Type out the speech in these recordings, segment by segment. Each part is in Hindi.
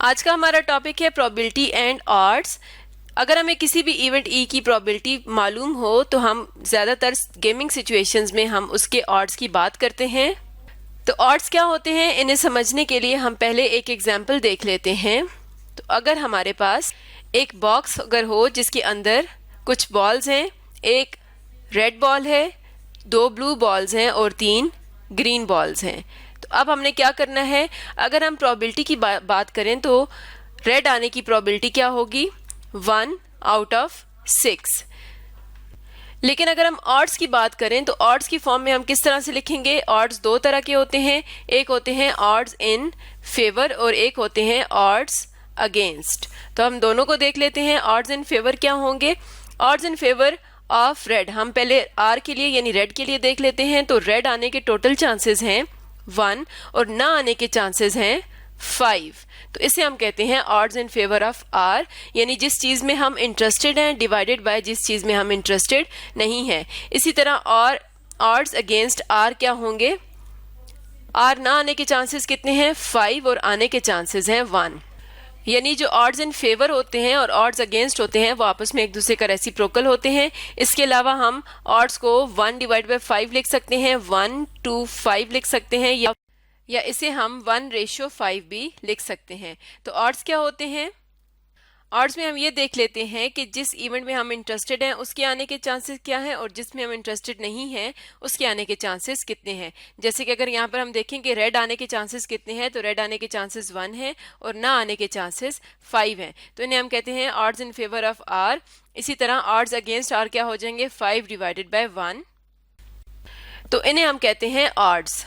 आज का हमारा टॉपिक है प्रोबेबिलिटी एंड ऑड्स। अगर हमें किसी भी इवेंट ई की प्रोबेबिलिटी मालूम हो तो हम ज़्यादातर गेमिंग सिचुएशंस में हम उसके ऑड्स की बात करते हैं। तो ऑड्स क्या होते हैं, इन्हें समझने के लिए हम पहले एक एग्जाम्पल देख लेते हैं। तो अगर हमारे पास एक बॉक्स अगर हो जिसके अंदर कुछ बॉल्स हैं, एक रेड बॉल है, 2 ब्लू बॉल्स हैं और 3 ग्रीन बॉल्स हैं। तो अब हमने क्या करना है, अगर हम प्रोबेबिलिटी की बात करें तो रेड आने की प्रोबेबिलिटी क्या होगी, 1 आउट ऑफ 6। लेकिन अगर हम ऑड्स की बात करें तो ऑड्स की फॉर्म में हम किस तरह से लिखेंगे। ऑड्स 2 तरह के होते हैं, एक होते हैं ऑड्स इन फेवर और एक होते हैं ऑड्स अगेंस्ट। तो हम दोनों को देख लेते हैं। ऑड्स इन फेवर क्या होंगे, odds in favour of red, हम पहले आर के लिए यानी रेड के लिए देख लेते हैं। तो रेड आने के टोटल चांसेस हैं 1 और ना आने के चांसेस हैं 5। तो इसे हम कहते हैं odds in favour of R, यानी जिस चीज में हम इंटरेस्टेड हैं डिवाइडेड बाय जिस चीज में हम इंटरेस्टेड नहीं है। इसी तरह और ऑड्स अगेंस्ट आर क्या होंगे, आर ना आने के चांसेस कितने हैं 5 और आने के चांसेस हैं 1। यानी जो ऑड्स इन फेवर होते हैं और ऑड्स अगेंस्ट होते हैं वो आपस में एक दूसरे का रेसिप्रोकल होते हैं। इसके अलावा हम ऑड्स को 1 डिवाइड बाय 5 लिख सकते हैं, 1 to 5 लिख सकते हैं, या इसे हम 1:5 भी लिख सकते हैं। तो ऑड्स क्या होते हैं, ऑड्स में हम ये देख लेते हैं कि जिस इवेंट में हम इंटरेस्टेड हैं उसके आने के चांसेस क्या हैं और जिसमें हम इंटरेस्टेड नहीं हैं उसके आने के चांसेस कितने हैं। जैसे कि अगर यहाँ पर हम देखें कि रेड आने के चांसेस कितने हैं, तो रेड आने के चांसेस 1 हैं और ना आने के चांसेस 5 हैं। तो इन्हें हम कहते हैं odds in favour of R. इसी तरह ऑड्स अगेंस्ट आर क्या हो जाएंगे, 5 डिवाइडेड बाय 1। तो इन्हें हम कहते हैं ऑड्स।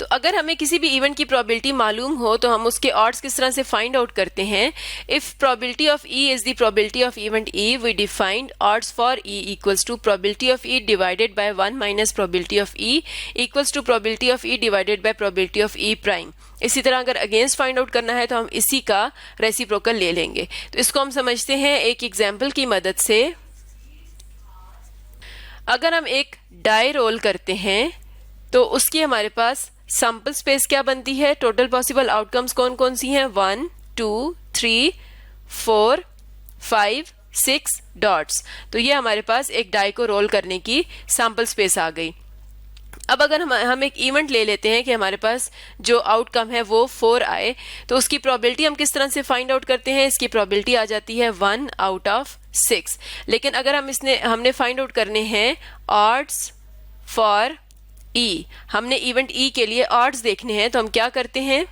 तो अगर हमें किसी भी इवेंट की प्रोबेबिलिटी मालूम हो तो हम उसके ऑड्स किस तरह से फाइंड आउट करते हैं। If probability of E is the probability of event E, we defined odds for E equals to probability of E divided by 1 minus probability of E equals to probability of E divided by probability of E prime. इसी तरह अगर अगेंस्ट फाइंड आउट करना है तो हम इसी का रेसिप्रोकल ले लेंगे। तो इसको हम समझते हैं एक एग्जाम्पल की मदद से। अगर हम एक डाई रोल करते हैं तो उसकी हमारे पास सैंपल स्पेस क्या बनती है, टोटल पॉसिबल आउटकम्स कौन कौन सी हैं, 1 2 3 4 5 6 डॉट्स। तो ये हमारे पास एक डाई को रोल करने की सैंपल स्पेस आ गई। अब अगर हम एक इवेंट ले लेते हैं कि हमारे पास जो आउटकम है वो 4 आए, तो उसकी प्रोबेबिलिटी हम किस तरह से फाइंड आउट करते हैं, इसकी प्रोबेबिलिटी आ जाती है 1 आउट ऑफ 6। लेकिन अगर हमने फाइंड आउट करने हैं ऑड्स फॉर ई, हमने इवेंट ई के लिए ऑड्स देखने हैं, तो हम क्या करते हैं,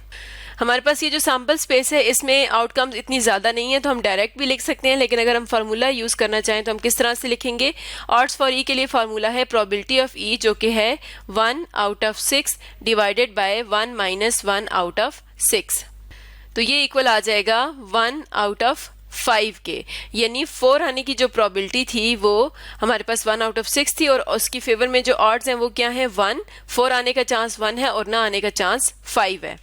हमारे पास ये जो सैंपल स्पेस है इसमें आउटकम्स इतनी ज़्यादा नहीं है तो हम डायरेक्ट भी लिख सकते हैं। लेकिन अगर हम फार्मूला यूज़ करना चाहें तो हम किस तरह से लिखेंगे, ऑड्स फॉर ई के लिए फार्मूला है प्रोबेबिलिटी ऑफ ई जो कि है 1 out of 6 divided by 1 minus 1 out of 6। तो ये इक्वल आ जाएगा 1 आउट ऑफ 5 के, यानी 4 आने की जो प्रोबेबिलिटी थी वो हमारे पास 1 आउट ऑफ 6 थी और उसकी फेवर में जो ऑड्स हैं वो क्या है 1, 4 आने का चांस 1 है और ना आने का चांस 5 है।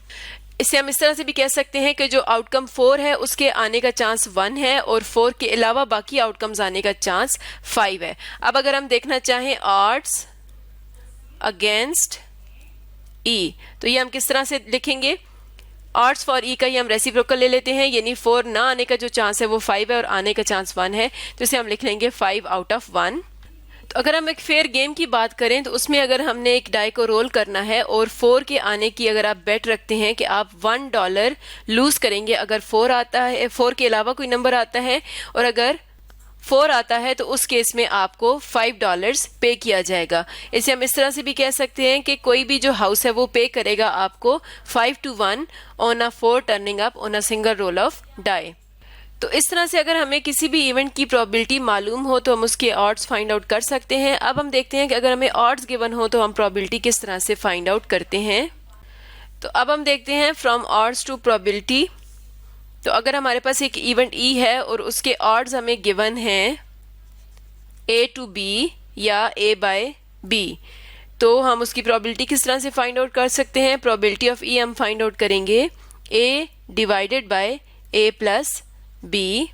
इससे हम इस तरह से भी कह सकते हैं कि जो आउटकम 4 है उसके आने का चांस 1 है और 4 के अलावा बाकी आउटकम्स आने का चांस 5 है। अब अगर हम देखना चाहें ऑड्स अगेंस्ट ई, तो ये हम किस तरह से लिखेंगे, ऑड्स फॉर ई का ही हम रेसिप्रोकल ले लेते हैं, यानी 4 ना आने का जो चांस है वो 5 है और आने का चांस 1 है, तो इसे हम लिख लेंगे 5 आउट ऑफ 1। तो अगर हम एक फेयर गेम की बात करें तो उसमें अगर हमने एक डाई को रोल करना है और 4 के आने की अगर आप बेट रखते हैं कि आप $1 लूज करेंगे अगर 4 आता है, 4 के अलावा कोई नंबर आता है और अगर 4 आता है तो उस केस में आपको $5 पे किया जाएगा। इसे हम इस तरह से भी कह सकते हैं कि कोई भी जो हाउस है वो पे करेगा आपको 5-1 on a 4 turning up on a single roll of die. तो इस तरह से अगर हमें किसी भी इवेंट की प्रोबेबिलिटी मालूम हो तो हम उसके ऑड्स फाइंड आउट कर सकते हैं। अब हम देखते हैं कि अगर हमें ऑड्स गिवन हो तो हम प्रोबेबिलिटी किस तरह से फाइंड आउट करते हैं। तो अब हम देखते हैं फ्रॉम ऑड्स टू प्रोबेबिलिटी। तो अगर हमारे पास एक इवेंट ई है और उसके ऑड्स हमें गिवन हैं ए टू बी या ए बाय बी, तो हम उसकी प्रोबेबिलिटी किस तरह से फाइंड आउट कर सकते हैं। प्रोबेबिलिटी ऑफ ई हम फाइंड आउट करेंगे A divided by A plus B.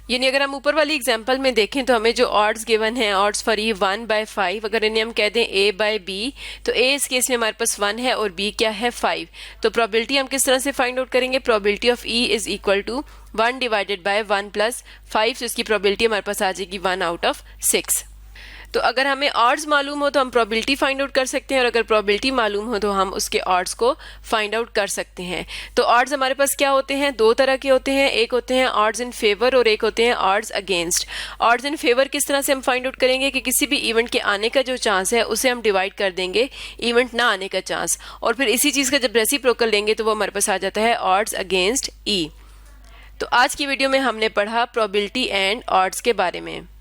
यानी अगर हम ऊपर वाली एग्जांपल में देखें तो हमें जो ऑड्स गिवन है, ऑड्स फॉर ई 1/5, अगर इन्हें हम कह दें a/b, तो a इस केस में हमारे पास 1 है और b क्या है 5। तो प्रोबेबिलिटी हम किस तरह से फाइंड आउट करेंगे, probability of e is equal to 1 divided by 1 plus 5, तो इसकी प्रोबेबिलिटी हमारे पास आ जाएगी 1 आउट ऑफ 6। तो अगर हमें ऑड्स मालूम हो तो हम प्रोबेबिलिटी फाइंड आउट कर सकते हैं, और अगर प्रोबेबिलिटी मालूम हो तो हम उसके ऑड्स को फाइंड आउट कर सकते हैं। तो ऑड्स हमारे पास क्या होते हैं, दो तरह के होते हैं, एक होते हैं ऑड्स इन फेवर और एक होते हैं odds against. Odds in favour किस तरह से हम फाइंड आउट करेंगे कि किसी भी इवेंट के आने का जो चांस है उसे हम डिवाइड कर देंगे इवेंट ना आने का चांस, और फिर इसी चीज़ का जब रेसिप्रोकल लेंगे तो वो हमारे पास आ जाता है ऑड्स अगेंस्ट ई। तो आज की वीडियो में हमने पढ़ा प्रोबेबिलिटी एंड ऑड्स के बारे में।